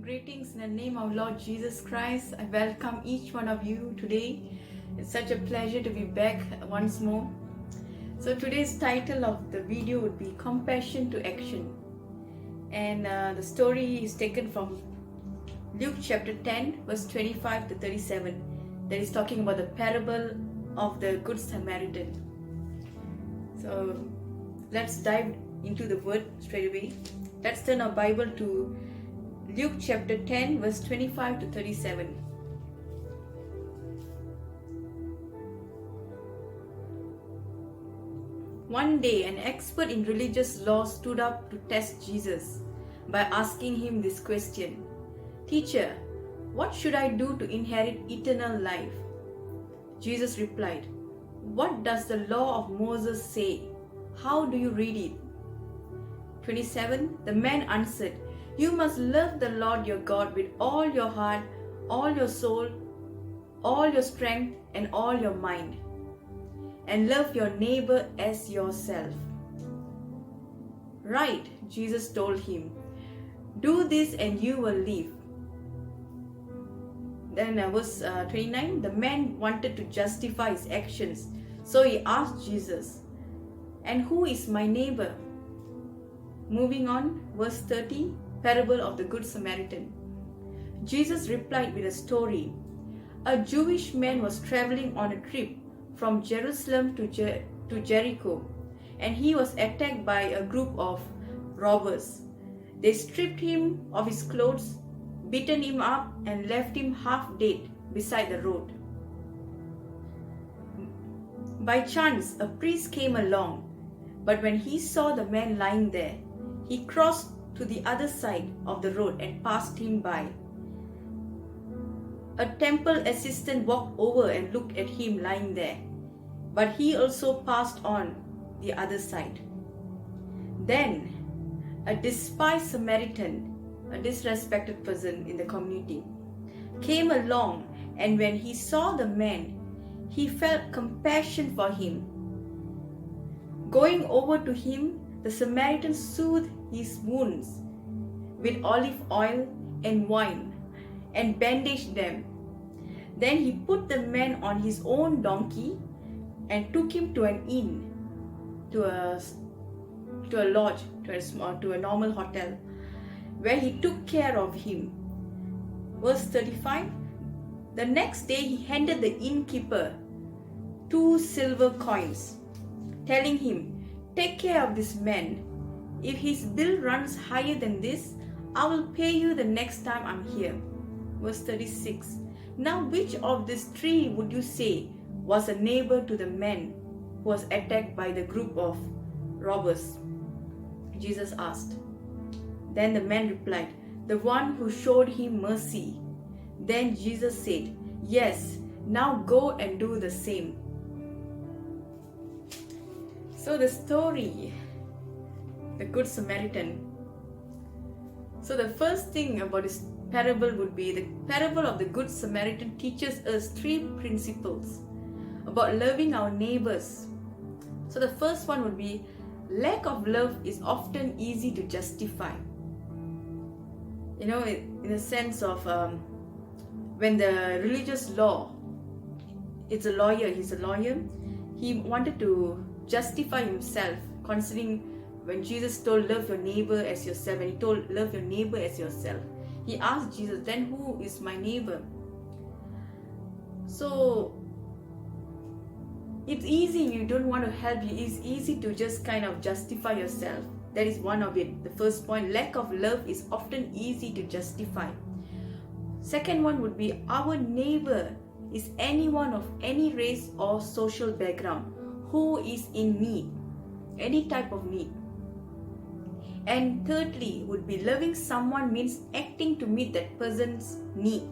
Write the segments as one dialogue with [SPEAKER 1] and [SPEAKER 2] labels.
[SPEAKER 1] Greetings in the name of Lord Jesus Christ. I welcome each one of you today. It's such a pleasure to be back once more. So today's title of the video would be Compassion to Action. And the story is taken from Luke chapter 10 verse 25 to 37. That is talking about the parable of the Good Samaritan. So let's dive into the word straight away. Let's turn our Bible to Luke chapter 10 verse 25 to 37. One day an expert in religious law stood up to test Jesus by asking him this question: "Teacher, what should I do to inherit eternal life?" Jesus replied, "What does the law of Moses say? How do you read it?" 27. The man answered, "You must love the Lord your God with all your heart, all your soul, all your strength, and all your mind, and love your neighbor as yourself." "Right," Jesus told him. "Do this and you will live." Then verse 29, the man wanted to justify his actions, so he asked Jesus, "And who is my neighbor?" Moving on, verse 30, parable of the Good Samaritan. Jesus replied with a story. A Jewish man was traveling on a trip from Jerusalem to Jericho, and he was attacked by a group of robbers. They stripped him of his clothes, beaten him up, and left him half dead beside the road. By chance, a priest came along, but when he saw the man lying there, he crossed to the other side of the road and passed him by. A temple assistant walked over and looked at him lying there, but he also passed on the other side. Then a despised Samaritan, a disrespected person in the community, came along, and when he saw the man, he felt compassion for him. Going over to him, the Samaritan soothed his wounds with olive oil and wine and bandaged them. Then he put the man on his own donkey and took him to an inn, to a lodge, to a normal hotel, where he took care of him. Verse 35, the next day he handed the innkeeper 2 silver coins, telling him, "Take care of this man. If his bill runs higher than this, I will pay you the next time I'm here." Verse 36. Now which of these 3 would you say was a neighbor to the man who was attacked by the group of robbers? Jesus asked. Then the man replied, "The one who showed him mercy." Then Jesus said, "Yes, now go and do the same." So the story, the Good Samaritan. So the first thing about this parable would be the parable of the Good Samaritan teaches us 3 principles about loving our neighbors. So the first one would be lack of love is often easy to justify. You know, in the sense of when the religious law, he's a lawyer, he wanted to justify himself, considering when Jesus told love your neighbor as yourself, and he told love your neighbor as yourself, he asked Jesus, then who is my neighbor? So it's easy, you don't want to help, it's easy to just kind of justify yourself. That is one of it. The first point, lack of love is often easy to justify. Second one would be our neighbor is anyone of any race or social background who is in need, any type of need. And thirdly would be loving someone means acting to meet that person's need.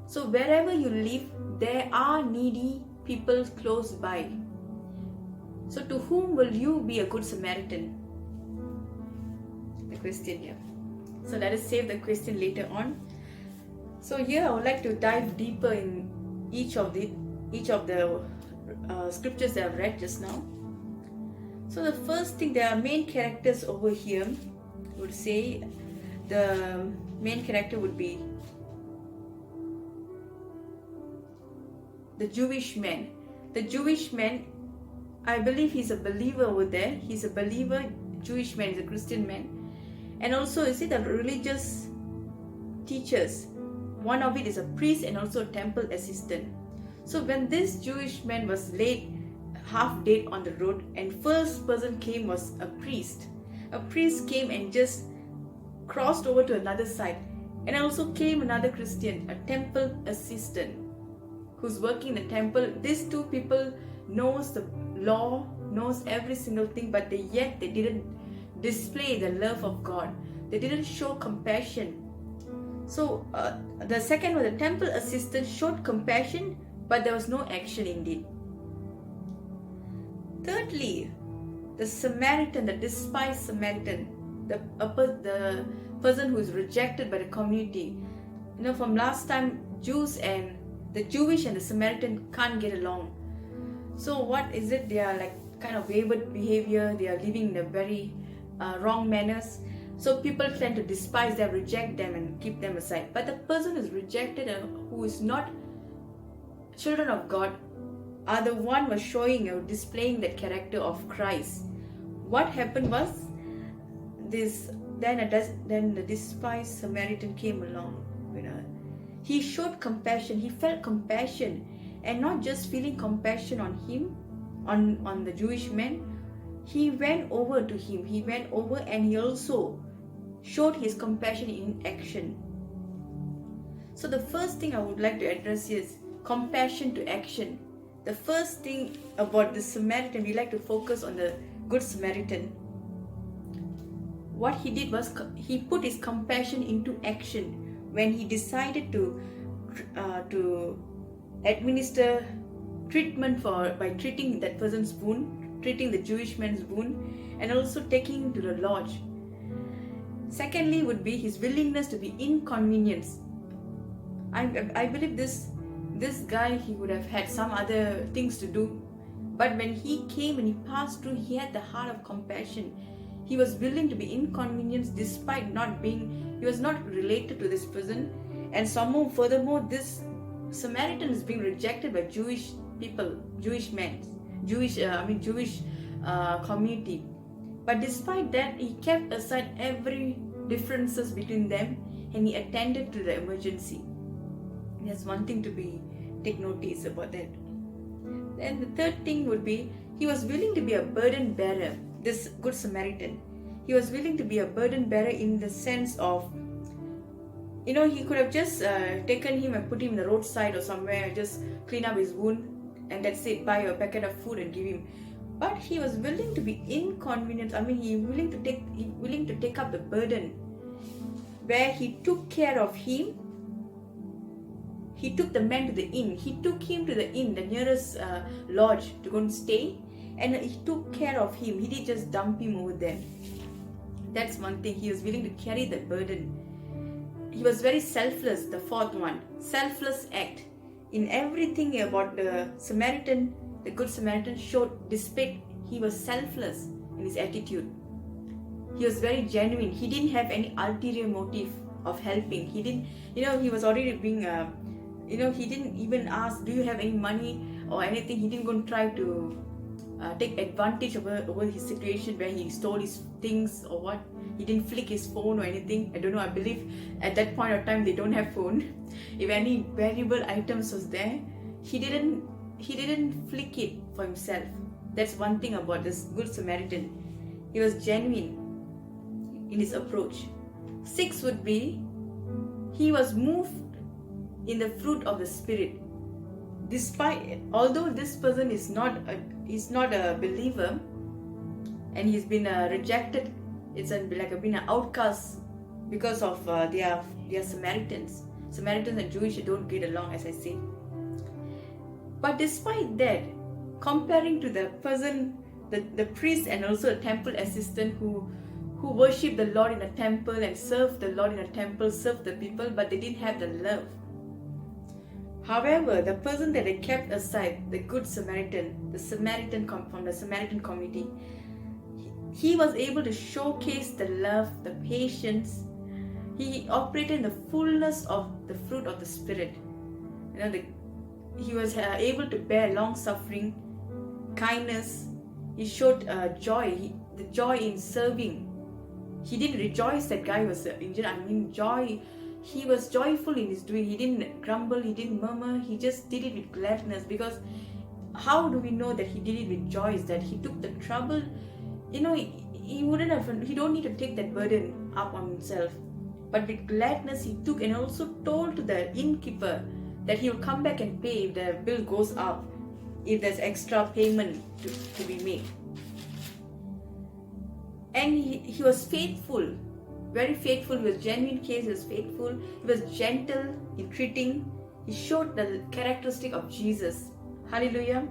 [SPEAKER 1] So wherever you live, there are needy people close by. So to whom will you be a good Samaritan? The question here. So let us save the question later on. So here I would like to dive deeper in each of the scriptures that I've read just now. So the first thing, there are main characters over here. I would say the main character would be the Jewish man. The Jewish man, I believe he's a believer over there. He's a believer, Jewish man, he's a Christian man. And also, you see, the religious teachers, one of it is a priest and also a temple assistant. So when this Jewish man was laid half dead on the road, and first person came was a priest. A priest came and just crossed over to another side. And also came another Christian, a temple assistant who's working in the temple. These two people knows the law, knows every single thing, but yet they didn't display the love of God. They didn't show compassion. So the second one, the temple assistant showed compassion, but there was no action indeed. Thirdly, the Samaritan, the despised Samaritan, the person who is rejected by the community. You know, from last time, Jews and the Jewish and the Samaritan can't get along. So what is it? They are like kind of wayward behavior. They are living in a very wrong manners. So people tend to despise them, reject them, and keep them aside. But the person who is rejected and who is not children of God are the one who are showing or displaying that character of Christ. What happened was this. Then the despised Samaritan came along. You know, he showed compassion. He felt compassion, and not just feeling compassion on him, on the Jewish man. He went over to him. He went over and he also showed his compassion in action. So the first thing I would like to address is compassion to action. The first thing about the Samaritan, we like to focus on the Good Samaritan. What he did was he put his compassion into action when he decided to administer treatment by treating that person's wound, treating the Jewish man's wound, and also taking him to the lodge. Secondly would be his willingness to be inconvenienced. I believe this guy, he would have had some other things to do, but when he came and he passed through, he had the heart of compassion. He was willing to be inconvenienced despite he was not related to this person, and furthermore, this Samaritan is being rejected by Jewish people, Jewish community. But despite that, he kept aside every differences between them and he attended to the emergency. That's one thing to take notice about that. Then the third thing would be he was willing to be a burden bearer. This Good Samaritan, he was willing to be a burden bearer in the sense of, he could have just taken him and put him in the roadside or somewhere, just clean up his wound, and that's it, buy a packet of food and give him. But he was willing to be inconvenienced. He willing to take up the burden, where he took care of him. He took the man to the inn. He took him to the inn, the nearest lodge, to go and stay, and he took care of him. He didn't just dump him over there. That's one thing. He was willing to carry that burden. He was very selfless. The fourth one, selfless act. In everything about the Samaritan, the Good Samaritan displayed he was selfless in his attitude. He was very genuine. He didn't have any ulterior motive of helping. He didn't, he was already being, he didn't even ask, do you have any money or anything. He didn't go and try to take advantage over his situation where he stole his things or what. He didn't flick his phone or anything. I don't know. I believe at that point of time they don't have phone. If any valuable items was there, he didn't flick it for himself. That's one thing about this Good Samaritan. He was genuine in his approach. 6 would be he was moved in the fruit of the Spirit. Although this person is not a believer and he's been rejected, been an outcast because of they are Samaritans. Samaritans and Jewish don't get along, as I say. But despite that, comparing to the person, the priest and also the temple assistant who worship the Lord in a temple and serve the Lord in a temple, serve the people, but they didn't have the love. However, the person that they kept aside, the Good Samaritan, from the Samaritan community, he was able to showcase the love, the patience, He operated in the fullness of the fruit of the Spirit. He was able to bear long suffering, kindness. He showed joy, the joy in serving. He didn't rejoice that guy was injured. Joy. He was joyful in his doing. He didn't grumble, he didn't murmur, he just did it with gladness. Because how do we know that he did it with joy? Is that he took the trouble. He wouldn't have, he don't need to take that burden up on himself. But with gladness he took, and also told to the innkeeper that he will come back and pay if the bill goes up, if there's extra payment to be made. And he was faithful, very faithful. He was genuine case, he was faithful, he was gentle in treating. He showed the characteristic of Jesus. Hallelujah.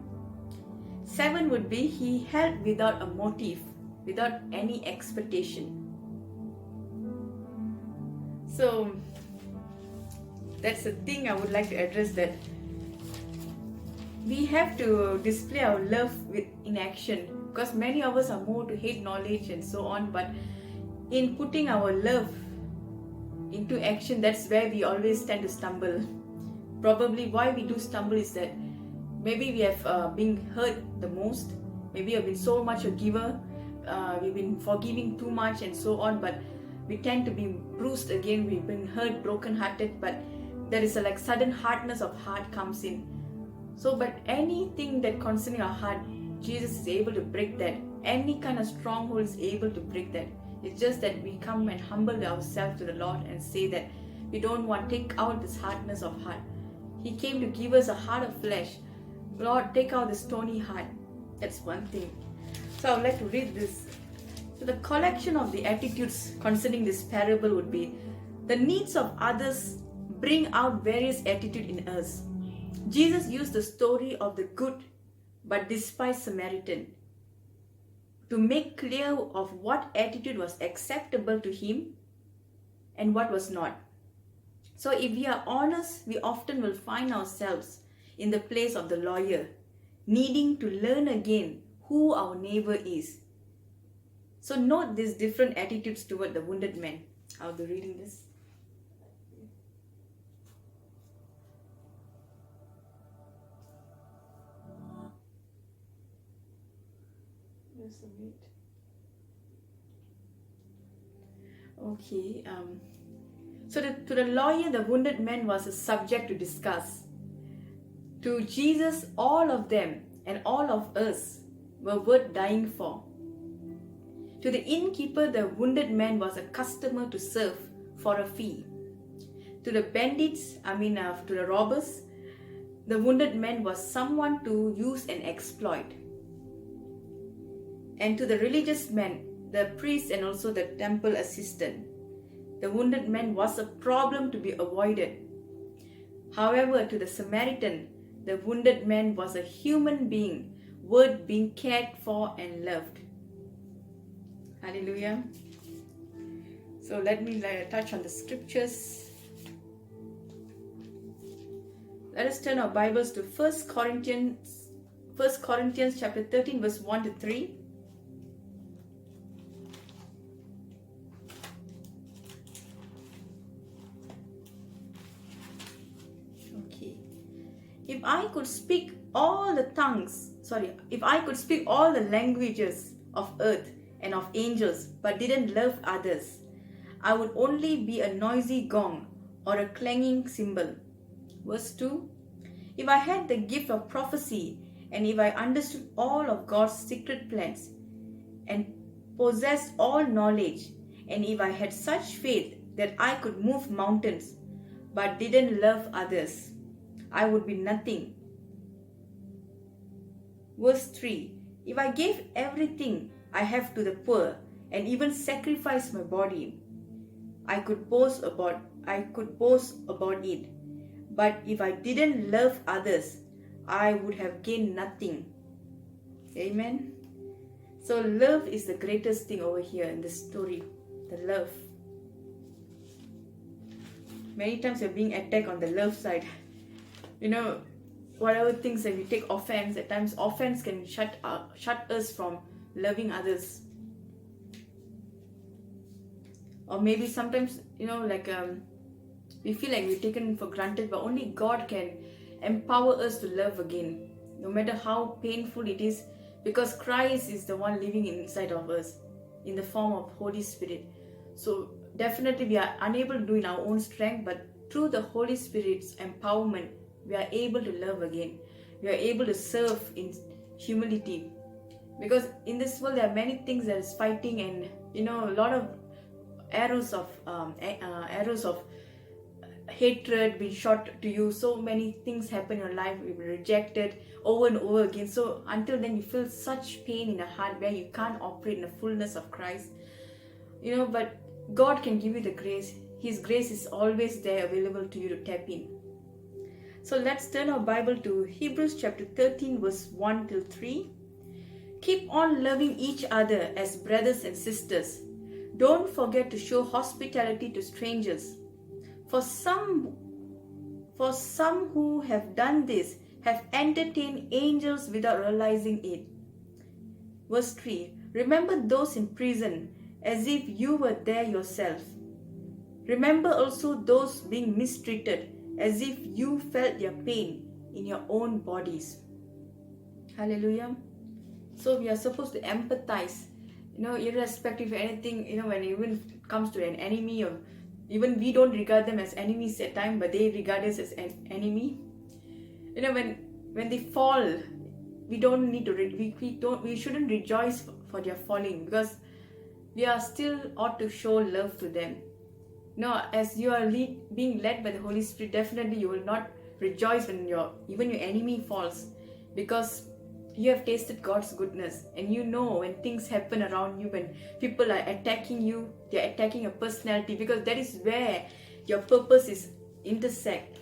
[SPEAKER 1] 7 would be, he helped without a motive, without any expectation. So that's the thing I would like to address, that we have to display our love in action, because many of us are more to hate knowledge and so on, but in putting our love into action, that's where we always tend to stumble. Probably why we do stumble is that maybe we have been hurt the most, maybe we have been so much a giver, we've been forgiving too much and so on, but we tend to be bruised again, we've been hurt, broken hearted, but there is a sudden hardness of heart comes in. So, but anything that concerning our heart, Jesus is able to break that. Any kind of stronghold is able to break that. It's just that we come and humble ourselves to the Lord and say that we don't want to take out this hardness of heart. He came to give us a heart of flesh. Lord, take out the stony heart. That's one thing. So I would like to read this. So the collection of the attitudes concerning this parable would be, the needs of others bring out various attitudes in us. Jesus used the story of the good but despised Samaritan to make clear of what attitude was acceptable to him and what was not. So if we are honest, we often will find ourselves in the place of the lawyer, needing to learn again who our neighbor is. So note these different attitudes toward the wounded man. I'll be reading this. Just a minute. Okay. So to the lawyer, the wounded man was a subject to discuss. To Jesus, all of them and all of us were worth dying for. To the innkeeper, the wounded man was a customer to serve for a fee. To the bandits, to the robbers, the wounded man was someone to use and exploit. And to the religious man, the priest and also the temple assistant, the wounded man was a problem to be avoided. However, to the Samaritan, the wounded man was a human being worth being cared for and loved. Hallelujah. So let me touch on the scriptures. Let us turn our Bibles to 1 Corinthians chapter 13 verse 1 to 3. Okay. If I could speak all the languages of earth and of angels, but didn't love others, I would only be a noisy gong or a clanging cymbal. Verse 2. If I had the gift of prophecy, and if I understood all of God's secret plans, and possessed all knowledge, and if I had such faith that I could move mountains, but didn't love others, I would be nothing. Verse 3. If I gave everything I have to the poor, and even sacrifice my body, I could boast about it. But if I didn't love others, I would have gained nothing. Amen. So love is the greatest thing over here in this story. The love. Many times we're being attacked on the love side. Whatever things that we take offense, at times offense can shut us from loving others. Or maybe sometimes, we feel like we're taken for granted, but only God can empower us to love again, no matter how painful it is, because Christ is the one living inside of us in the form of Holy Spirit. So definitely we are unable to do in our own strength, but through the Holy Spirit's empowerment, we are able to love again. We are able to serve in humility. Because in this world there are many things that is fighting, and a lot of arrows of hatred being shot to you. So many things happen in your life, you were rejected over and over again. So until then you feel such pain in the heart where you can't operate in the fullness of Christ. But God can give you the grace. His grace is always there available to you to tap in. So let's turn our Bible to Hebrews chapter 13 verse 1 till 3. Keep on loving each other as brothers and sisters. Don't forget to show hospitality to strangers. For some who have done this have entertained angels without realizing it. Verse 3. Remember those in prison as if you were there yourself. Remember also those being mistreated as if you felt their pain in your own bodies. Hallelujah. So we are supposed to empathize, irrespective of anything, when it even comes to an enemy, or even we don't regard them as enemies at times, but they regard us as an enemy. When they fall, we don't need to we shouldn't rejoice for their falling, because we are still ought to show love to them. As you are being led by the Holy Spirit, definitely you will not rejoice when even your enemy falls, because you have tasted God's goodness, and when things happen around you, when people are attacking you, they're attacking your personality, because that is where your purpose is intersect.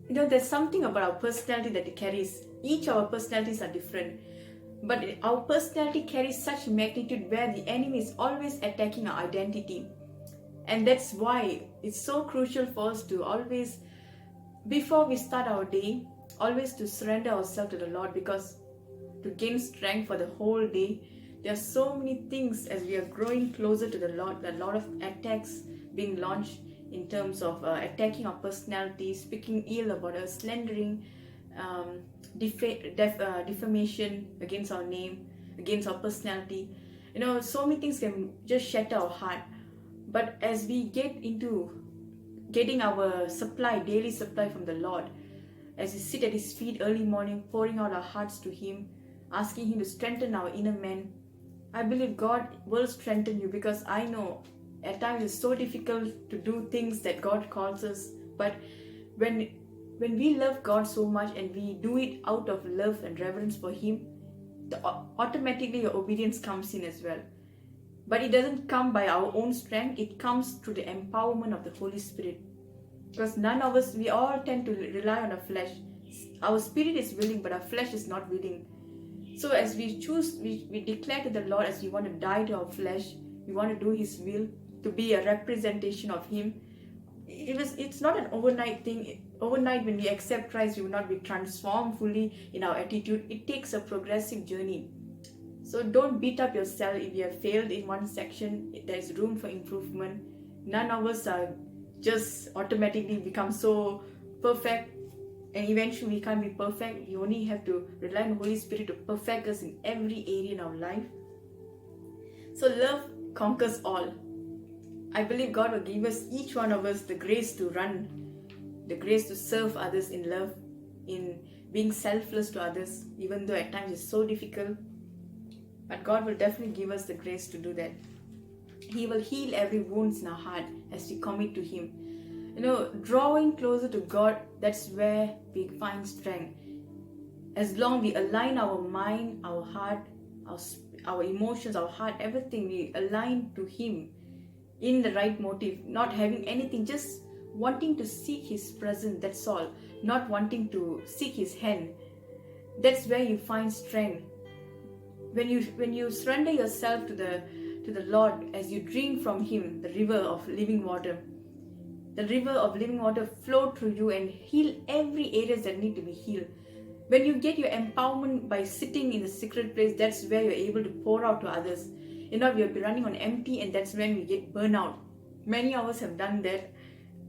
[SPEAKER 1] There's something about our personality that it carries. Each of our personalities are different, but our personality carries such magnitude where the enemy is always attacking our identity. And that's why it's so crucial for us to always, before we start our day, always to surrender ourselves to the Lord, because to gain strength for the whole day, there are so many things as we are growing closer to the Lord, a lot of attacks being launched in terms of attacking our personality, speaking ill about us, slandering, defamation against our name, against our personality. So many things can just shatter our heart. But as we get into getting our daily supply from the Lord, as we sit at His feet early morning, pouring out our hearts to Him, asking Him to strengthen our inner man, I believe God will strengthen you, because I know at times it's so difficult to do things that God calls us. But when we love God so much and we do it out of love and reverence for Him, automatically your obedience comes in as well. But it doesn't come by our own strength, it comes through the empowerment of the Holy Spirit. Because none of us, we all tend to rely on our flesh. Our spirit is willing, but our flesh is not willing. So as we choose, we declare to the Lord, as we want to die to our flesh, we want to do His will, to be a representation of Him. It's not an overnight thing. Overnight, when we accept Christ, we will not be transformed fully in our attitude. It takes a progressive journey. So don't beat up yourself if you have failed in one section. There is room for improvement. None of us are just automatically become so perfect, and eventually we can't be perfect. We only have to rely on the Holy Spirit to perfect us in every area in our life. So love conquers all. I believe God will give us, each one of us, the grace to run, the grace to serve others in love, in being selfless to others, even though at times it's so difficult. But God will definitely give us the grace to do that. He will heal every wound in our heart as we commit to Him. Drawing closer to God, that's where we find strength. As long we align our mind, our heart, our emotions, our heart, everything, we align to Him in the right motive, not having anything, just wanting to seek His presence, that's all. Not wanting to seek His hand. That's where you find strength. When you surrender yourself to the Lord, as you drink from Him, the river of living water flow through you and heal every areas that need to be healed. When you get your empowerment by sitting in the secret place, that's where you're able to pour out to others. we'll be running on empty, and that's when we get burnout. Many of us have done that.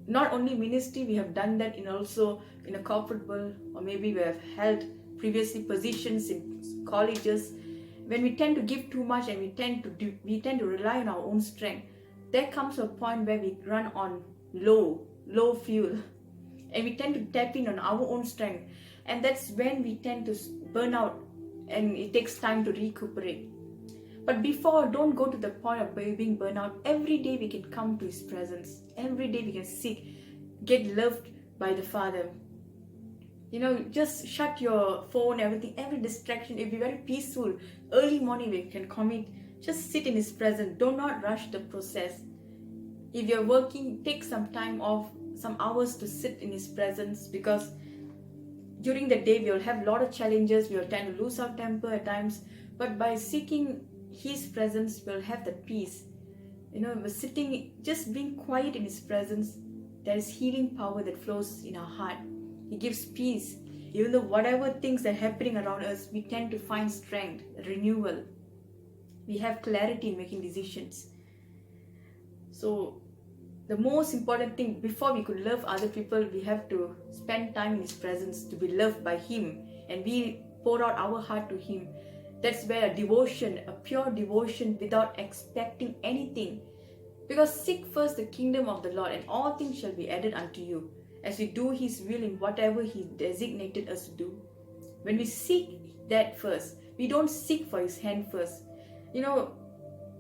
[SPEAKER 1] Not only ministry, we have done that in also in a corporate world, or maybe we have held previously positions in colleges. When we tend to give too much and we tend to rely on our own strength, there comes a point where we run on low fuel, and we tend to tap in on our own strength, and that's when we tend to burn out, and it takes time to recuperate. But before, don't go to the point of being burnout. Every day we can come to His presence. Every day we can seek, get loved by the Father. Just shut your phone, everything, every distraction. It'll be very peaceful. Early morning we can commit. Just sit in His presence. Do not rush the process. If you're working, take some time off, some hours to sit in His presence, because during the day we'll have a lot of challenges. We'll tend to lose our temper at times. But by seeking His presence, we'll have the peace. We're sitting, just being quiet in His presence. There is healing power that flows in our heart. He gives peace. Even though whatever things are happening around us, we tend to find strength, renewal. We have clarity in making decisions. So the most important thing, before we could love other people, we have to spend time in His presence to be loved by Him, and we pour out our heart to Him. That's where a devotion, a pure devotion without expecting anything. Because seek first the kingdom of the Lord, and all things shall be added unto you, as we do His will in whatever He designated us to do. When we seek that first, we don't seek for His hand first.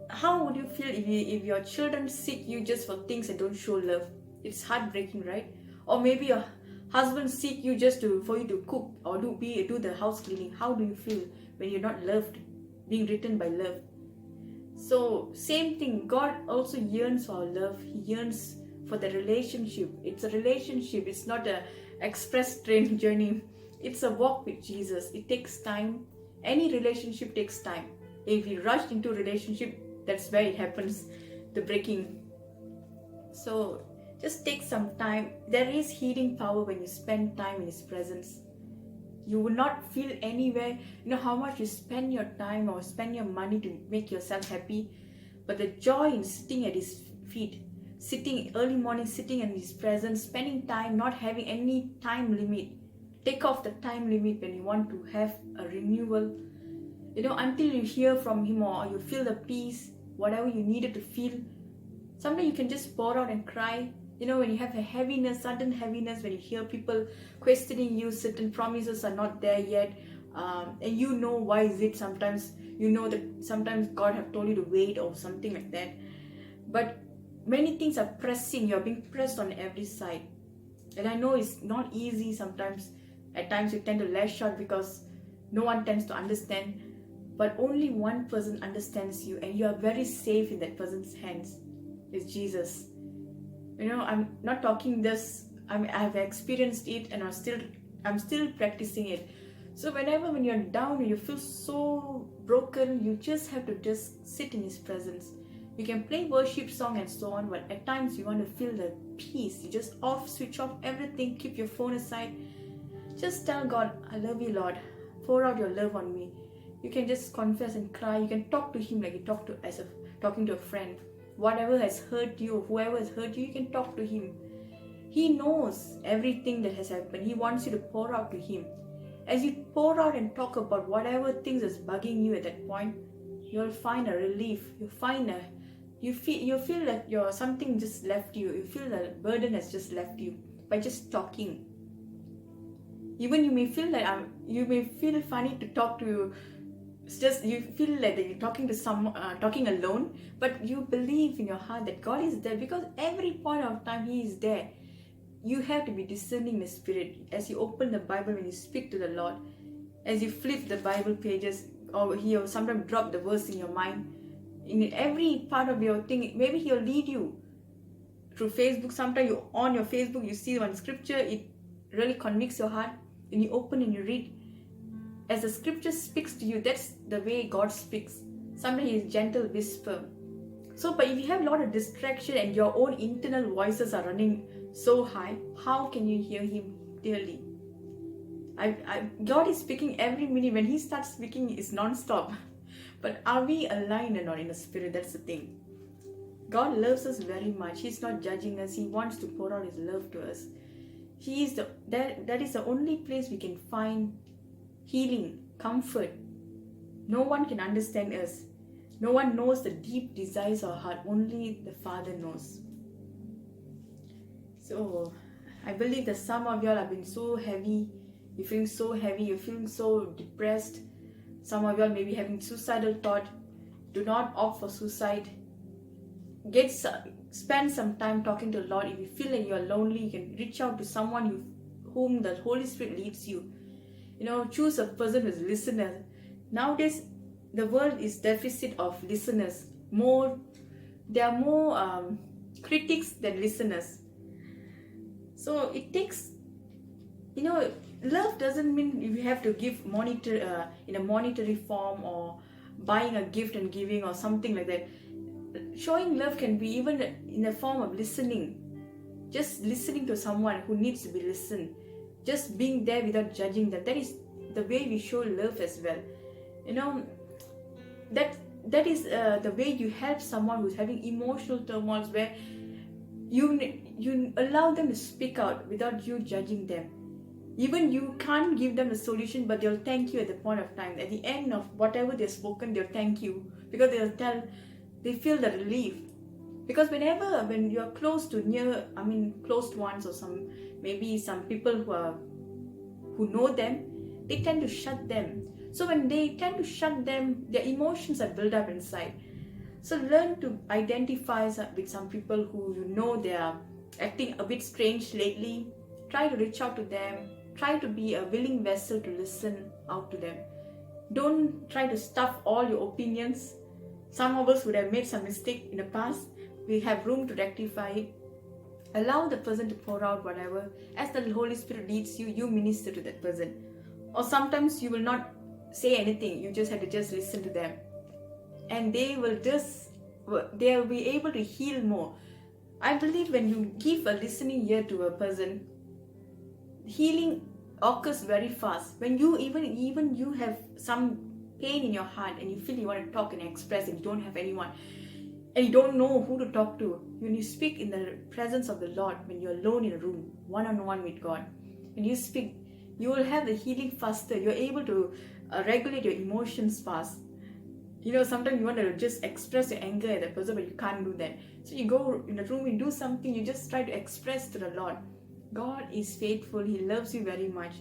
[SPEAKER 1] How would you feel if your children seek you just for things and don't show love? It's heartbreaking, right? Or maybe your husband seek you just for you to cook or do the house cleaning. How do you feel when you're not loved, being written by love? So same thing, God also yearns for our love. He yearns for the relationship. It's a relationship. It's not an express train journey. It's a walk with Jesus. It takes time. Any relationship takes time. If we rush into a relationship, that's where it happens, the breaking. So just take some time. There is healing power when you spend time in His presence. You will not feel anywhere, how much you spend your time or spend your money to make yourself happy. But the joy in sitting at His feet, sitting early morning, sitting in His presence, spending time, not having any time limit. Take off the time limit when you want to have a renewal. Until you hear from Him or you feel the peace, whatever you needed to feel. Sometimes you can just pour out and cry. When you have a heaviness, sudden heaviness, when you hear people questioning you, certain promises are not there yet, and why is it sometimes, that sometimes God have told you to wait or something like that. But many things are pressing, you're being pressed on every side. And I know it's not easy sometimes. At times you tend to lash out because no one tends to understand. But only one person understands you, and you are very safe in that person's hands. It's Jesus. I'm not talking this. I've experienced it, and I'm still practicing it. So when you're down and you feel so broken, you just have to just sit in His presence. You can play worship song and so on, but at times you want to feel the peace. You just switch off everything, keep your phone aside. Just tell God, I love you, Lord. Pour out your love on me. You can just confess and cry. You can talk to Him like you talk to talking to a friend. Whatever has hurt you, whoever has hurt you, you can talk to Him. He knows everything that has happened. He wants you to pour out to Him. As you pour out and talk about whatever things is bugging you at that point, you'll find a relief. You feel that something just left you. You feel the burden has just left you by just talking. Even you may feel funny to talk to. It's just you feel like you're talking to someone, talking alone, but you believe in your heart that God is there, because every point of time He is there. You have to be discerning the Spirit as you open the Bible, when you speak to the Lord, as you flip the Bible pages, or He'll sometimes drop the verse in your mind. In every part of your thing, maybe He'll lead you through Facebook. Sometimes you on your Facebook, you see one scripture, it really convicts your heart, and you open and you read. As the scripture speaks to you, that's the way God speaks. Sometimes He is gentle whisper. So, but if you have a lot of distraction and your own internal voices are running so high, how can you hear Him clearly? God is speaking every minute. When He starts speaking, it's non-stop. But are we aligned or not in the spirit? That's the thing. God loves us very much. He's not judging us. He wants to pour out His love to us. He is that is the only place we can find healing, comfort. No one can understand us. No one knows the deep desires of our heart. Only the Father knows. So I believe that some of y'all have been so heavy. You're feeling so heavy. You're feeling so depressed. Some of y'all may be having suicidal thought. Do not opt for suicide. Spend some time talking to the Lord. If you feel like you're lonely, you can reach out to someone whom the Holy Spirit leads you. Choose a person who's a listener. Nowadays, the world is deficit of listeners. There are more critics than listeners. So it takes, love doesn't mean you have to give in a monetary form or buying a gift and giving or something like that. Showing love can be even in the form of listening. Just listening to someone who needs to be listened. Just being there without judging them. That is the way we show love as well. That is the way you help someone who's having emotional turmoil, where you allow them to speak out without you judging them. Even you can't give them a solution, but they'll thank you at the point of time. At the end of whatever they've spoken, they'll thank you, because they feel the relief. Because when you're close to close ones, or some people who know them, they tend to shut them. So when they tend to shut them, their emotions are built up inside. So learn to identify with some people who they are acting a bit strange lately. Try to reach out to them. Try to be a willing vessel to listen out to them. Don't try to stuff all your opinions. Some of us would have made some mistake in the past. We have room to rectify it. Allow the person to pour out whatever. As the Holy Spirit leads you, you minister to that person. Or sometimes you will not say anything. You just have to just listen to them. And they will be able to heal more. I believe when you give a listening ear to a person, healing occurs very fast. When you even you have some pain in your heart and you feel you want to talk and express and you don't have anyone and you don't know who to talk to, when you speak in the presence of the Lord, when you're alone in a room, one-on-one with God, when you speak, you will have the healing faster. You're able to regulate your emotions fast. Sometimes you want to just express your anger at that person, but you can't do that. So you go in the room, you do something, you just try to express to the Lord. God is faithful. He loves you very much.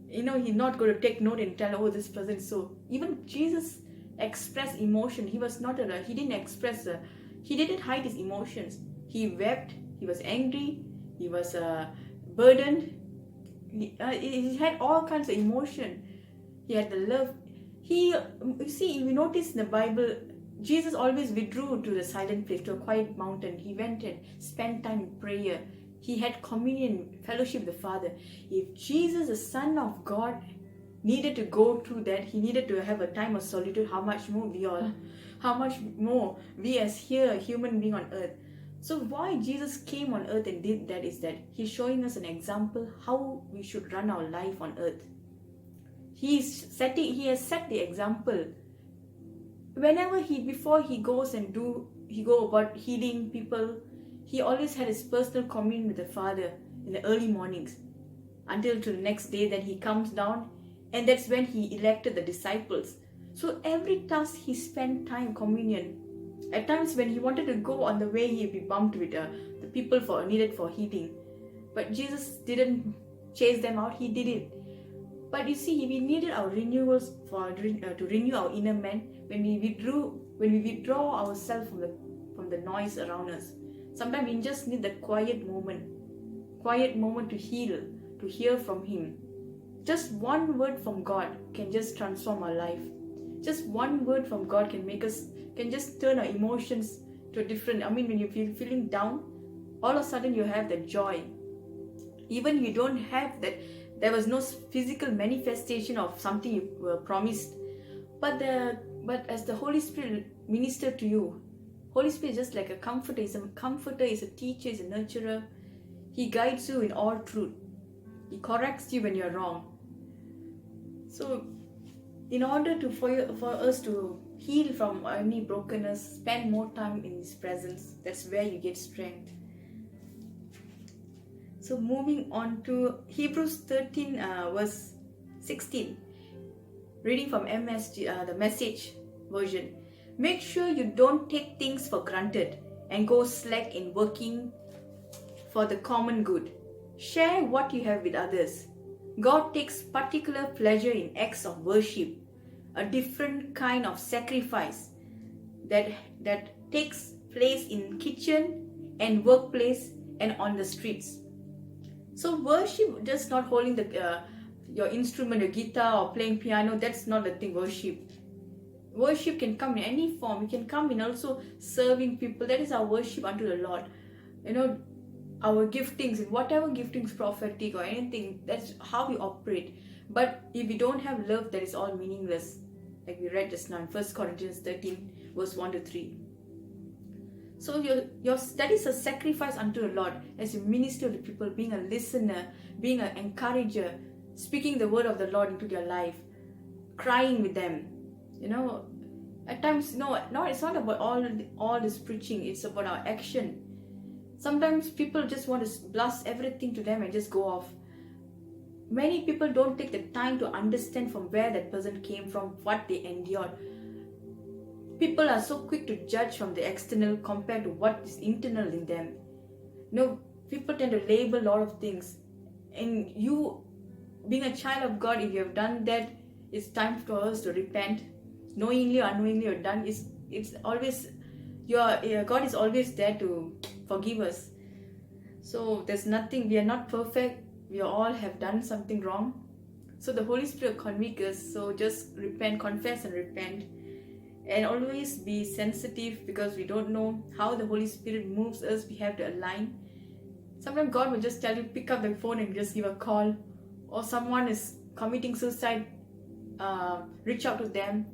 [SPEAKER 1] He's not going to take note and tell, this person is so. Even Jesus expressed emotion. He didn't hide his emotions. He wept. He was angry. He was burdened. He had all kinds of emotion. He had the love. If you notice in the Bible, Jesus always withdrew to the silent place, to a quiet mountain. He went and spent time in prayer. He had communion, fellowship with the Father. If Jesus, the Son of God, needed to go through that, he needed to have a time of solitude, how much more we as human being on earth. So why Jesus came on earth and did that is that he's showing us an example how we should run our life on earth. He has set the example. Before he goes about healing people, he always had his personal communion with the Father in the early mornings until to the next day that he comes down, and that's when he elected the disciples. So every task he spent time communion. At times when he wanted to go on the way, he'd be bumped with the people needed for healing. But Jesus didn't chase them out, he did it. But you see, we needed our renewals to renew our inner man when we withdraw ourselves from the noise around us. Sometimes we just need that quiet moment to heal, to hear from him. Just one word from God can just transform our life. Just one word from God can just turn our emotions to a different. When you're feeling down, all of a sudden you have that joy. Even you don't have that, there was no physical manifestation of something you were promised. But as the Holy Spirit ministered to you, Holy Spirit is just like a comforter. He's a teacher, he's a nurturer. He guides you in all truth. He corrects you when you're wrong. So in order for us to heal from any brokenness, spend more time in His presence. That's where you get strength. So moving on to Hebrews 13 verse 16. Reading from MSG, the Message version. Make sure you don't take things for granted and go slack in working for the common good. Share what you have with others. God takes particular pleasure in acts of worship, a different kind of sacrifice that takes place in kitchen and workplace and on the streets. So worship, just not holding the your instrument, your guitar or playing piano, that's not the thing. Worship can come in any form. It can come in also serving people. That is our worship unto the Lord. Our giftings, whatever giftings, prophetic or anything, that's how we operate. But if we don't have love, that is all meaningless. Like we read just now in 1 Corinthians 13 verse 1 to 3. So that is a sacrifice unto the Lord as you minister to people, being a listener, being an encourager, speaking the word of the Lord into their life, crying with them. At times, no, it's not about all this preaching. It's about our action. Sometimes people just want to blast everything to them and just go off. Many people don't take the time to understand from where that person came from, what they endured. People are so quick to judge from the external compared to what is internal in them. People tend to label a lot of things. And you, being a child of God, if you have done that, it's time for us to repent. Knowingly or unknowingly you're done. It's always God is always there to forgive us. So there's nothing, we are not perfect. We all have done something wrong. So the Holy Spirit will convict us. So just repent, confess and repent. And always be sensitive, because we don't know how the Holy Spirit moves us. We have to align. Sometimes God will just tell you, pick up the phone and just give a call. Or someone is committing suicide, reach out to them.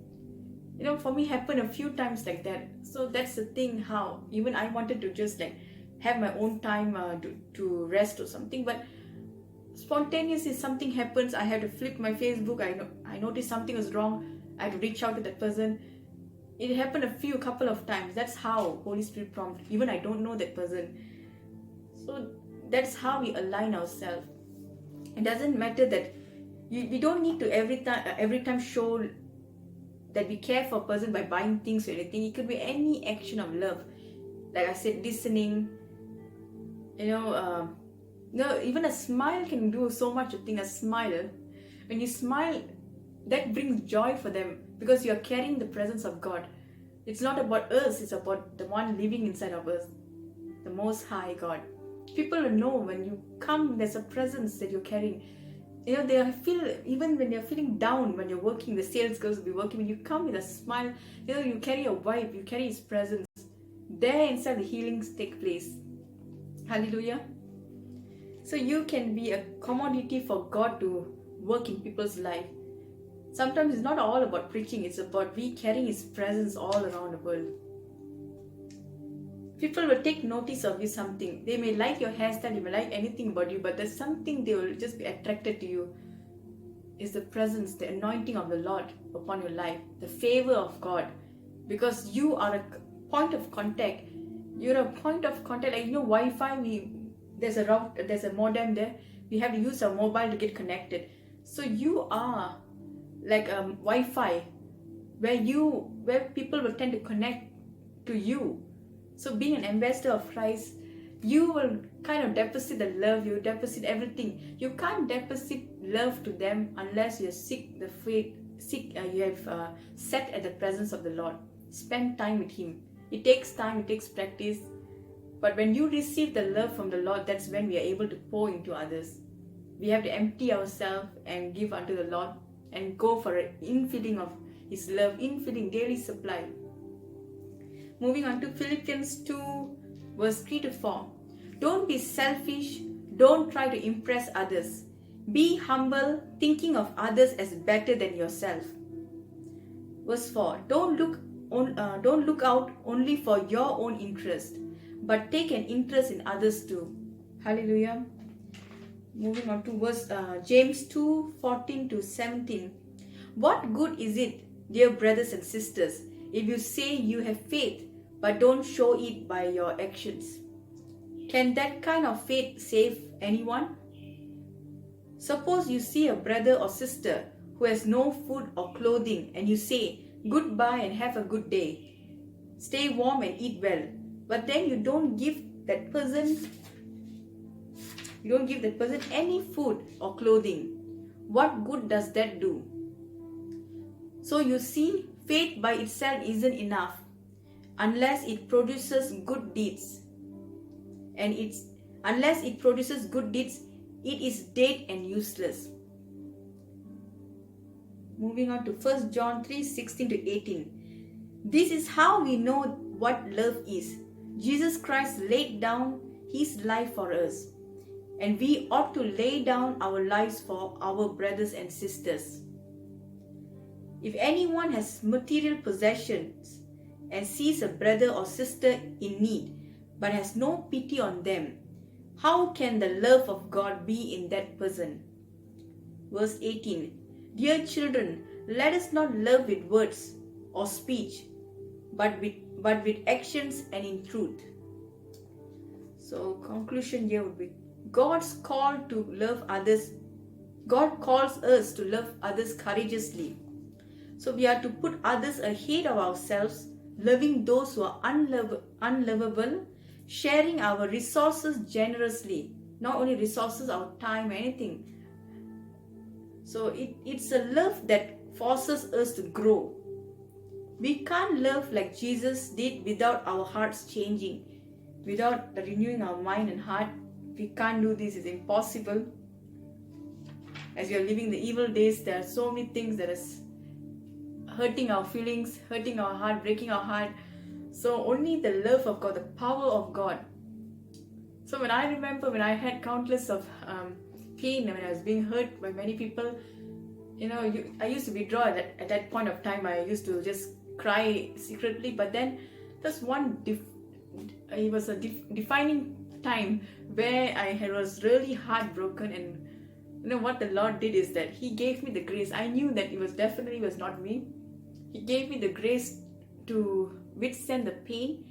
[SPEAKER 1] For me, happened a few times like that. So that's the thing, how even I wanted to just have my own time to rest or something, but spontaneously something happens. I had to flip my Facebook. I noticed something was wrong. I had to reach out to that person. It happened a couple of times. That's how Holy Spirit prompted. Even I don't know that person. So that's how we align ourselves. It doesn't matter that we don't need to every time show that we care for a person by buying things or anything. It could be any action of love. Like I said, listening. Even a smile can do so much a thing. A smile, when you smile, that brings joy for them, because you are carrying the presence of God. It's not about us, it's about the one living inside of us, the Most High God. People will know when you come, there's a presence that you're carrying. They feel, even when you're feeling down, when you're working, the sales girls will be working, when you come with a smile, you carry a vibe, you carry His presence. There inside the healings take place. Hallelujah. So you can be a commodity for God to work in people's life. Sometimes it's not all about preaching, it's about we carrying His presence all around the world. People will take notice of you something. They may like your hairstyle, they may like anything about you, but there's something they will just be attracted to you. Is the presence, the anointing of the Lord upon your life, the favor of God. Because you are a point of contact. You're a point of contact. Wi-Fi, there's a modem there. We have to use our mobile to get connected. So you are like Wi-Fi, where people will tend to connect to you. So being an ambassador of Christ, you will kind of deposit the love, you deposit everything. You can't deposit love to them unless you seek the faith, you have sat at the presence of the Lord. Spend time with Him. It takes time, it takes practice. But when you receive the love from the Lord, that's when we are able to pour into others. We have to empty ourselves and give unto the Lord and go for an infilling of His love, infilling, daily supply. Moving on to Philippians 2 verse 3 to 4. Don't be selfish. Don't try to impress others. Be humble, thinking of others as better than yourself. Verse 4. Don't look out only for your own interest, but take an interest in others too. Hallelujah. Moving on to James 2:14 to 17. What good is it, dear brothers and sisters, if you say you have faith but don't show it by your actions? Can that kind of faith save anyone? Suppose you see a brother or sister who has no food or clothing and you say goodbye and have a good day. Stay warm and eat well. But then you don't give that person any food or clothing. What good does that do? So you see, faith by itself isn't enough unless it produces good deeds. And unless it produces good deeds, it is dead and useless. Moving on to 1 John 3:16 to 18. This is how we know what love is. Jesus Christ laid down his life for us, and we ought to lay down our lives for our brothers and sisters. If anyone has material possessions and sees a brother or sister in need but has no pity on them, how can the love of God be in that person? Verse 18. Dear children, let us not love with words or speech, but with actions and in truth. So conclusion here would be, God's call to love others. God calls us to love others courageously. So we are to put others ahead of ourselves, loving those who are unlovable, sharing our resources generously. Not only resources, our time, anything. So it's a love that forces us to grow. We can't love like Jesus did without our hearts changing, without renewing our mind and heart. We can't do this, it's impossible. As we are living the evil days, there are so many things that is hurting our feelings, hurting our heart, breaking our heart. So only the love of God, the power of God. So when I remember when I had countless of pain, when I was being hurt by many people, I used to withdraw at that point of time. I used to just cry secretly, but then there's one it was a defining time where I was really heartbroken, and what the Lord did is that He gave me the grace. I knew that it was definitely was not me. He gave me the grace to withstand the pain,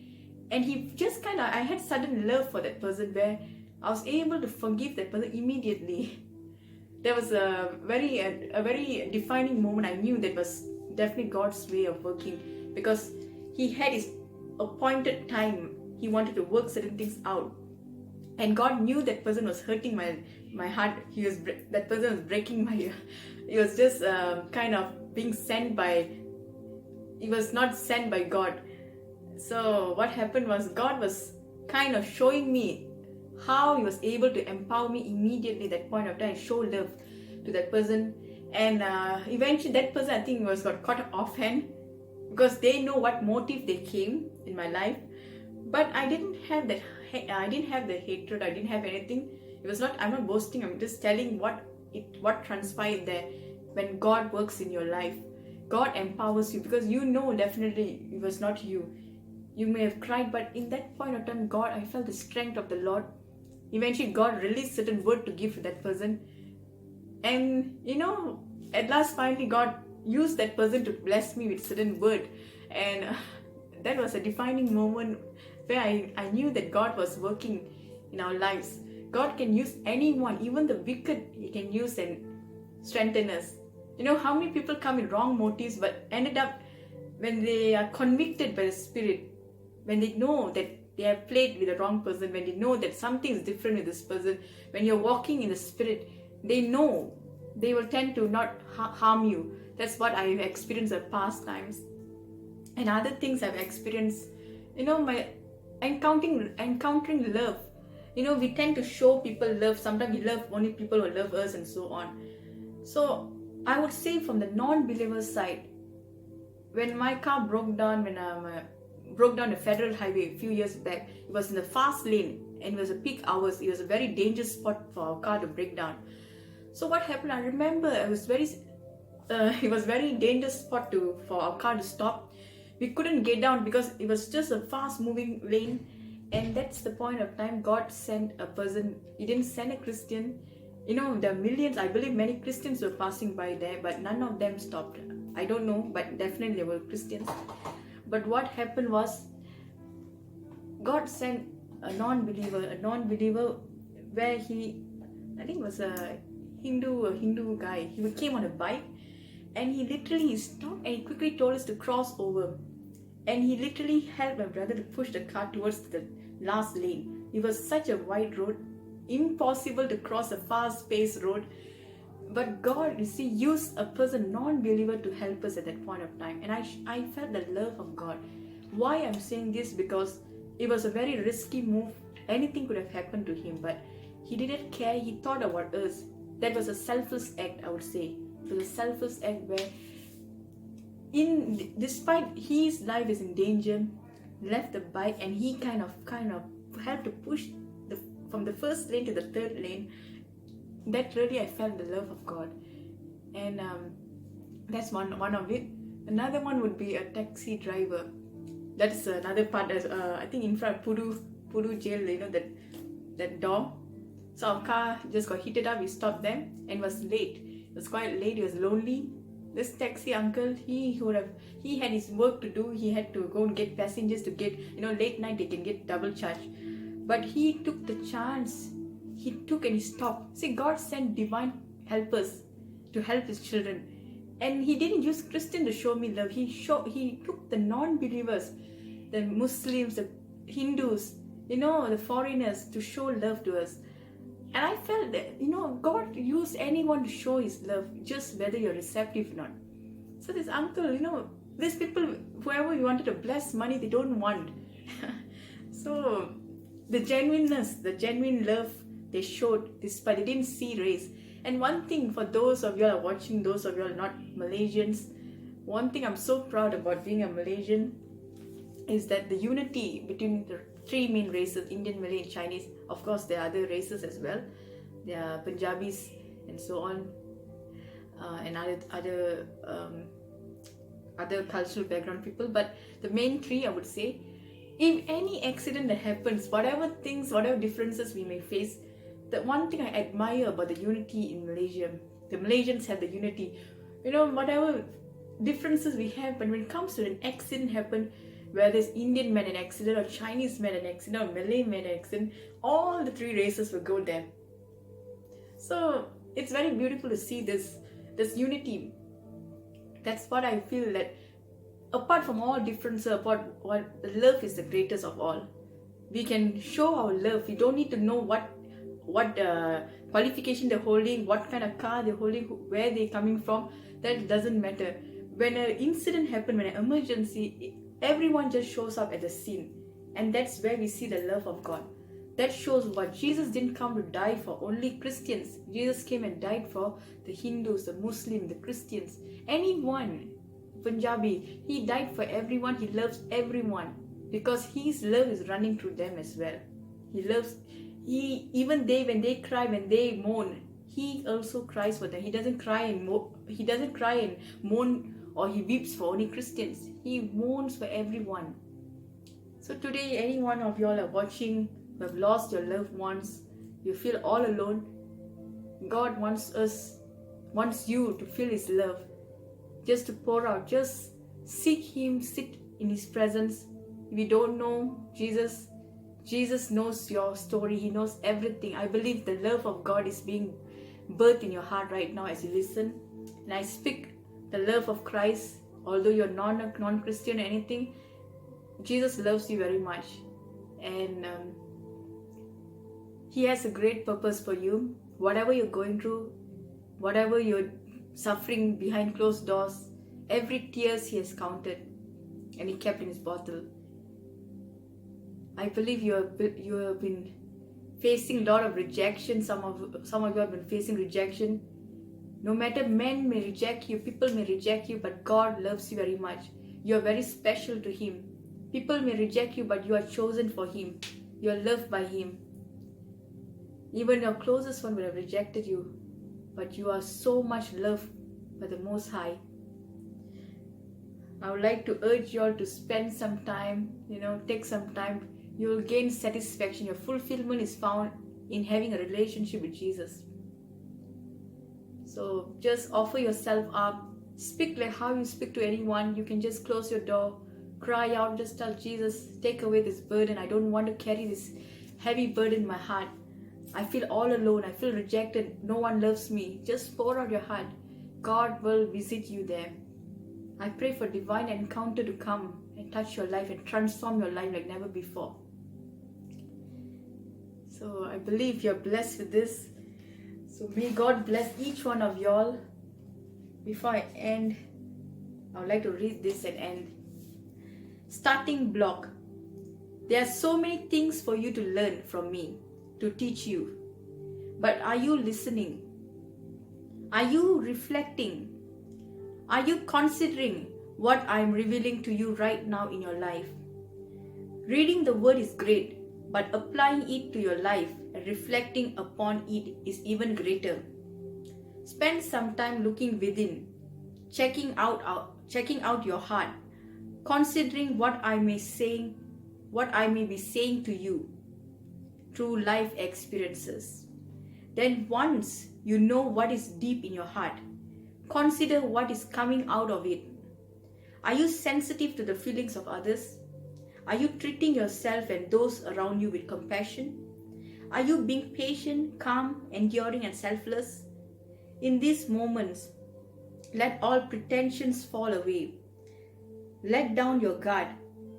[SPEAKER 1] and He just I had sudden love for that person where I was able to forgive that person immediately. There was a very defining moment. I knew that was definitely God's way of working, because He had His appointed time. He wanted to work certain things out, and God knew that person was hurting my heart. That person was breaking my. It was just kind of being sent by. It was not sent by God. So what happened was God was kind of showing me how He was able to empower me immediately at that point of time, show love to that person. And eventually that person, I think, got caught offhand, because they know what motive they came in my life. But I didn't have that. I didn't have the hatred. I didn't have anything. It was not. I'm not boasting. I'm just telling what transpired there. When God works in your life, God empowers you, because definitely it was not you. You may have cried, but in that point of time, I felt the strength of the Lord. Eventually, God released certain word to give to that person. And, at last, finally, God used that person to bless me with certain word. And that was a defining moment where I knew that God was working in our lives. God can use anyone, even the wicked, He can use and strengthen us. How many people come with wrong motives, but ended up, when they are convicted by the Spirit, when they know that they have played with the wrong person, when they know that something is different with this person, when you're walking in the Spirit, they know they will tend to not harm you. That's what I've experienced at past times. And other things I've experienced, my encountering love. We tend to show people love. Sometimes we love only people who love us, and so on. So I would say, from the non-believer side, when my car broke down, broke down the federal highway a few years back, it was in the fast lane, and it was a peak hours. It was a very dangerous spot for our car to break down. So what happened? I remember it was very dangerous spot for our car to stop. We couldn't get down because it was just a fast moving lane, and that's the point of time God sent a person. He didn't send a Christian. There are millions, I believe many Christians were passing by there, but none of them stopped. I don't know, but definitely they were Christians. But what happened was, God sent a non-believer where I think it was a Hindu guy. He came on a bike, and he literally stopped and he quickly told us to cross over. And he literally helped my brother to push the car towards the last lane. It was such a wide road, impossible to cross a fast-paced road. But God, you see, used a person, non-believer, to help us at that point of time. And I felt the love of God. Why I'm saying this? Because it was a very risky move. Anything could have happened to him, but he didn't care. He thought about us. That was a selfless act, I would say. It was a selfless act where, despite his life is in danger, left the bike, and he kind of helped to push from the first lane to the third lane. That really, I felt the love of God. And that's one of it. Another one would be a taxi driver. That's another part. I think in front of Pudu jail, that door. So our car just got heated up. We stopped them and was late. It was quite late. He was lonely. This taxi uncle, he had his work to do. He had to go and get passengers to get, late night they can get double charge. But he took the chance. He took and he stopped. See, God sent divine helpers to help his children. And he didn't use Christian to show me love. He took the non-believers, the Muslims, the Hindus, the foreigners, to show love to us. And I felt that, God used anyone to show his love, just whether you're receptive or not. So this uncle, these people, whoever you wanted to bless money, they don't want. So the genuineness, the genuine love they showed, despite they didn't see race. And one thing, for those of you all are watching, those of you all are not Malaysians, one thing I'm so proud about being a Malaysian is that the unity between the three main races, Indian, Malay, and Chinese. Of course, there are other races as well. There are Punjabis and so on, and other cultural background people. But the main three, I would say, if any accident that happens, whatever differences we may face, the one thing I admire about the unity in Malaysia, the Malaysians have the unity. Whatever differences we have, but when it comes to an accident happen, whether it's Indian met an accident, or Chinese met an accident, or Malay met an accident, all the three races will go there. So it's very beautiful to see this unity. That's what I feel, that apart from all differences, love is the greatest of all. We can show our love. We don't need to know what qualification they're holding, what kind of car they're holding, where they're coming from. That doesn't matter. When an incident happens, when an emergency, everyone just shows up at the scene. And that's where we see the love of God. That shows what Jesus didn't come to die for only Christians. Jesus came and died for the Hindus, the Muslims, the Christians, anyone, Punjabi. He died for everyone. He loves everyone because his love is running through them as well. Even when they cry, when they mourn, he also cries for them. He doesn't cry and mourn, or he weeps for only Christians. He mourns for everyone. So today, any one of y'all are watching, who have lost your loved ones, you feel all alone, God wants you to feel his love, just to pour out, just seek him, sit in his presence. If you don't know Jesus knows your story. He knows everything. I believe the love of God is being birthed in your heart right now as you listen. And I speak the love of Christ. Although you're non-Christian or anything, Jesus loves you very much. And he has a great purpose for you. Whatever you're going through, whatever you're suffering behind closed doors, every tears he has counted and he kept in his bottle. I believe you have been facing a lot of rejection. Some of you have been facing rejection. No matter men may reject you, people may reject you, but God loves you very much. You are very special to him. People may reject you, but you are chosen for him. You are loved by him. Even your closest one would have rejected you, but you are so much loved by the Most High. I would like to urge you all to spend some time, take some time. You will gain satisfaction. Your fulfillment is found in having a relationship with Jesus. So just offer yourself up. Speak like how you speak to anyone. You can just close your door, cry out, just tell Jesus, take away this burden. I don't want to carry this heavy burden in my heart. I feel all alone. I feel rejected. No one loves me. Just pour out your heart. God will visit you there. I pray for divine encounter to come and touch your life and transform your life like never before. So I believe you're blessed with this. So may God bless each one of y'all. Before I end, I would like to read this and end. Starting block. There are so many things for you to learn from me, to teach you. But are you listening? Are you reflecting? Are you considering what I'm revealing to you right now in your life? Reading the word is great, but applying it to your life and reflecting upon it is even greater. Spend some time looking within, checking out your heart, considering what I may be saying to you through life experiences. Then once you know what is deep in your heart, consider what is coming out of it. Are you sensitive to the feelings of others? Are you treating yourself and those around you with compassion? Are you being patient, calm, enduring, and selfless? In these moments, let all pretensions fall away. Let down your guard.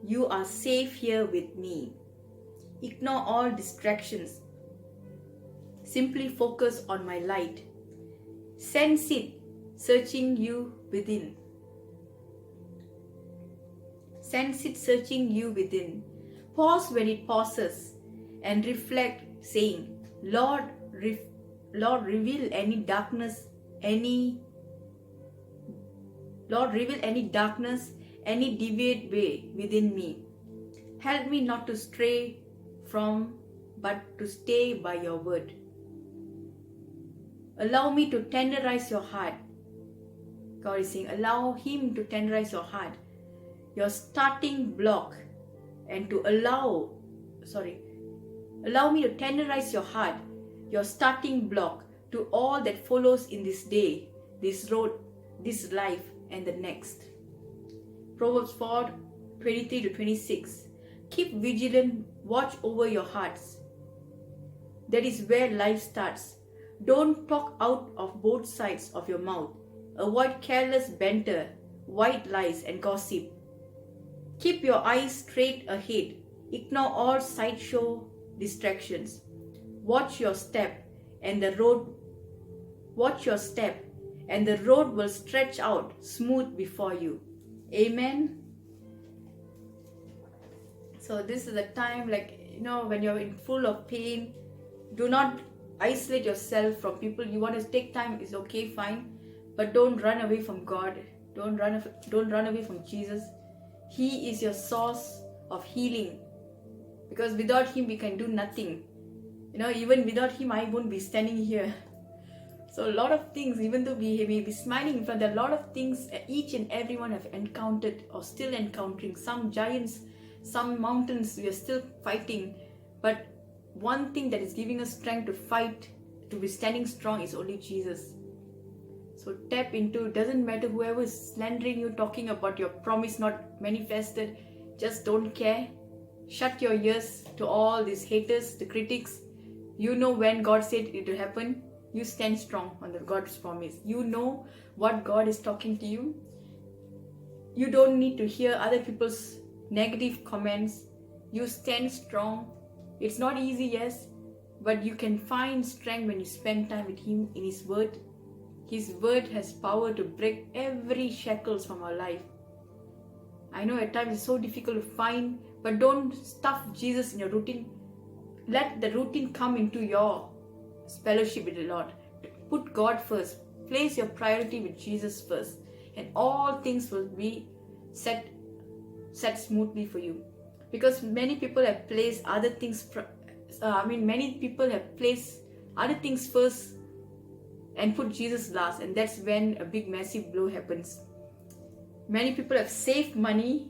[SPEAKER 1] You are safe here with me. Ignore all distractions. Simply focus on my light. Sense it searching you within. Sense it searching you within. Pause when it pauses and reflect, saying, Lord, reveal any darkness, any deviate way within me. Help me not to stray from, but to stay by your word. Allow me to tenderize your heart. God is saying, allow Him to tenderize your heart, your starting block, and to allow me to tenderize your heart, your starting block, to all that follows in this day, this road, this life, and the next. Proverbs 4:23-26. Keep vigilant, watch over your hearts. That is where life starts. Don't talk out of both sides of your mouth. Avoid careless banter, white lies, and gossip. Keep your eyes straight ahead. Ignore all sideshow distractions. Watch your step, and the road will stretch out smooth before you. Amen. So this is the time, when you're full of pain, do not isolate yourself from people. You want to take time, it's okay, fine, but don't run away from God. Don't run away from Jesus. He is your source of healing, because without Him we can do nothing. Even without Him I won't be standing here. So a lot of things, even though we may be smiling in front, there are a lot of things each and everyone have encountered or still encountering. Some giants, some mountains we are still fighting, but one thing that is giving us strength to fight, to be standing strong, is only Jesus. So tap into, doesn't matter whoever is slandering you, talking about your promise not manifested, just don't care. Shut your ears to all these haters, the critics. You know when God said it will happen. You stand strong on the God's promise. You know what God is talking to you. You don't need to hear other people's negative comments. You stand strong. It's not easy, yes, but you can find strength when you spend time with Him in His Word. His Word has power to break every shackles from our life. I know at times it's so difficult to find, but don't stuff Jesus in your routine. Let the routine come into your fellowship with the Lord. Put God first. Place your priority with Jesus first, and all things will be set smoothly for you. Because many people have placed other things first and put Jesus last, and that's when a big massive blow happens. Many people have saved money.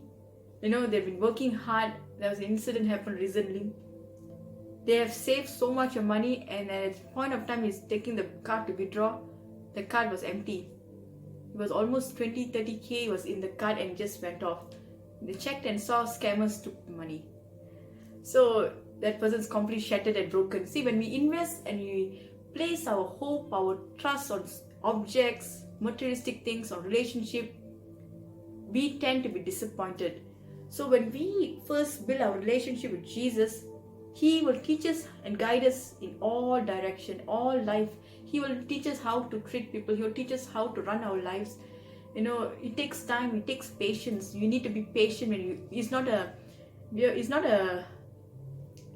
[SPEAKER 1] They've been working hard. There was an incident happened recently. They have saved so much of money, and at a point of time he's taking the card to withdraw. The card was empty. It was almost 20-30K was in the card and just went off. They checked and saw scammers took the money. So that person's completely shattered and broken. See, when we invest and we place our hope, our trust on objects, materialistic things, on relationship, we tend to be disappointed. So when we first build our relationship with Jesus, He will teach us and guide us in all direction, all life. He will teach us how to treat people. He will teach us how to run our lives. You know, it takes time. It takes patience. You need to be patient. When you, it's not a,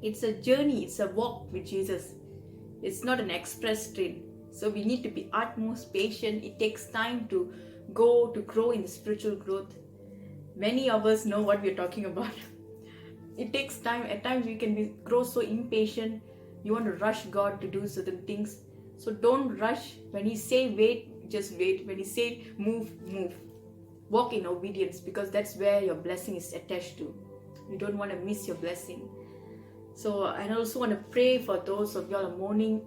[SPEAKER 1] it's a journey. It's a walk with Jesus. It's not an express train. So we need to be utmost patient. It takes time to grow in the spiritual growth. Many of us know what we're talking about. It takes time. At times we can grow so impatient. You want to rush God to do certain things. So don't rush. When He say wait, just wait. When He say move, move. Walk in obedience, because that's where your blessing is attached to. You don't want to miss your blessing. So I also want to pray for those of y'all mourning,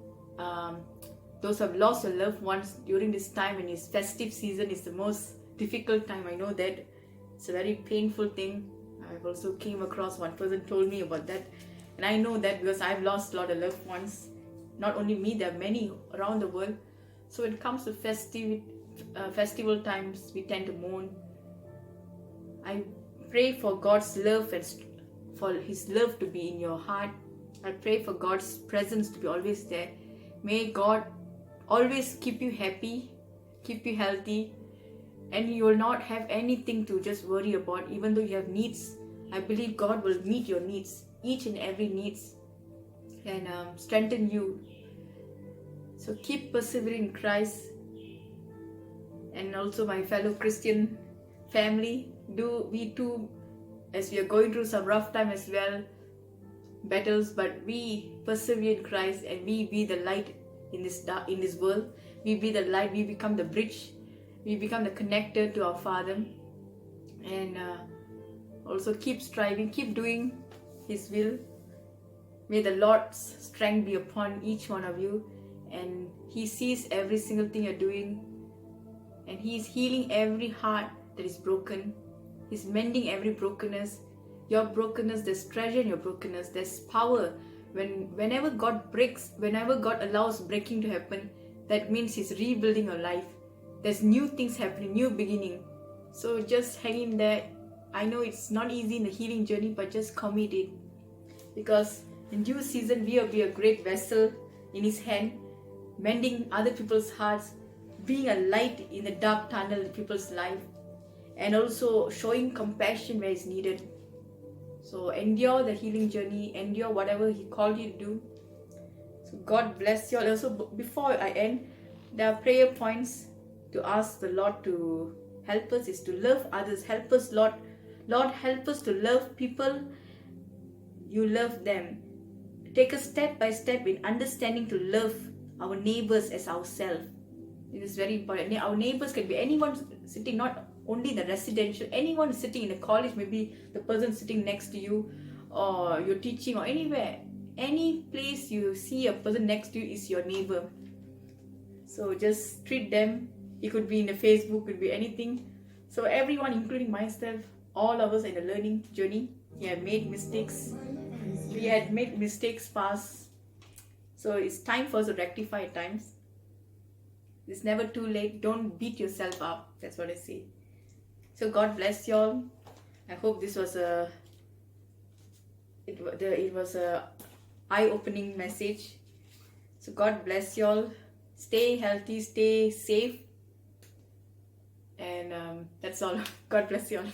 [SPEAKER 1] those who have lost their loved ones during this time. And this festive season is the most difficult time. I know that it's a very painful thing. I've also came across, one person told me about that, and I know that because I've lost a lot of loved ones. Not only me, there are many around the world. So when it comes to festival times, we tend to mourn. I pray for God's love and for His love to be in your heart. I pray for God's presence to be always there. May God always keep you happy, keep you healthy, and you will not have anything to just worry about. Even though you have needs, I believe God will meet your needs, each and every needs, and strengthen you. So keep persevering in Christ. And also my fellow Christian family, we too, as we are going through some rough time as well, battles, but we persevere in Christ, and we be the light in this world. We be the light. We become the bridge. We become the connector to our Father. And also keep striving, keep doing His will. May the Lord's strength be upon each one of you, and He sees every single thing you're doing, and He is healing every heart that is broken. He's mending every brokenness. Your brokenness, there's treasure in your brokenness. There's power. Whenever God allows breaking to happen, that means He's rebuilding your life. There's new things happening, new beginning. So just hang in there. I know it's not easy in the healing journey, but just commit it. Because in due season, we will be a great vessel in His hand, mending other people's hearts, being a light in the dark tunnel in people's life, and also showing compassion where it's needed. So endure the healing journey, endure whatever He called you to do. So God bless you all. Also, before I end, there are prayer points to ask the Lord to help us, is to love others. Help us, Lord. Lord, help us to love people. You love them. Take us step by step in understanding to love our neighbors as ourselves. It is very important. Our neighbors can be anyone sitting, not only in the residential, anyone sitting in a college, maybe the person sitting next to you, or you're teaching, or anywhere. Any place you see a person next to you is your neighbor. So just treat them. It could be in the Facebook, could be anything. So everyone, including myself, all of us in the learning journey, we have made mistakes. We had made mistakes past. So it's time for us to rectify at times. It's never too late. Don't beat yourself up. That's what I say. So God bless you all. I hope this was a eye-opening message. So God bless you all. Stay healthy, stay safe. And that's all. God bless you all.